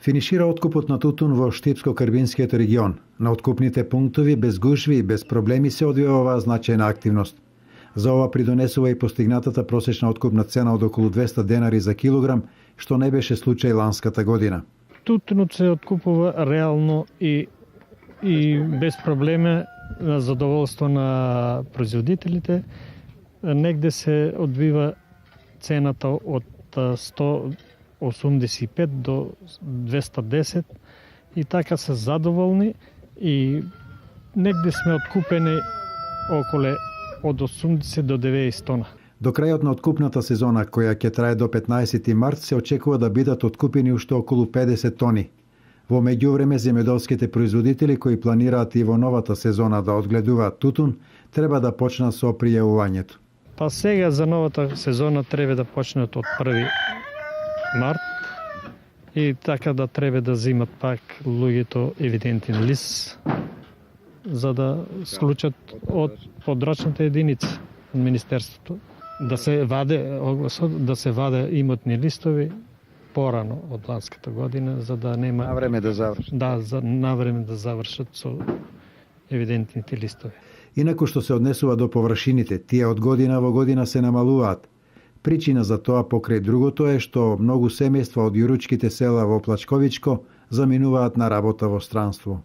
Финишира откупот на тутун во Штипско-Карбинскиот регион. На откупните пунктови без гушви и без проблеми се одвива оваа значајна активност. За ова придонесува и постигнатата просечна откупна цена од околу 200 денари за килограм, што не беше случај ланската година. Тутунот се откупува реално и без проблеми на задоволство на производителите. Негде се одвива цената од 185 до 210 и така се задоволни и негде сме откупени околу од 80 до 90 тона. До крајот на откупната сезона, која ќе трае до 15 март, се очекува да бидат откупени уште околу 50 тони. Во меѓувреме, земјоделските производители кои планираат и во новата сезона да одгледуваат тутун, треба да почнат со пријавувањето. Па сега за новата сезона треба да почнат од 1 март и така да треба да земат пак луѓето евидентен лист за да склучат од подрачната единица од Министерството. Да се ваде имотни листови порано од ланската година, за да нема... Навреме да завршат. Да, навреме да завршат со евидентните листови. Инаку што се однесува до површините, тие од година во година се намалуваат. Причина за тоа покрај другото е што многу семејства од јуручките села во Плачковичко заминуваат на работа во странство.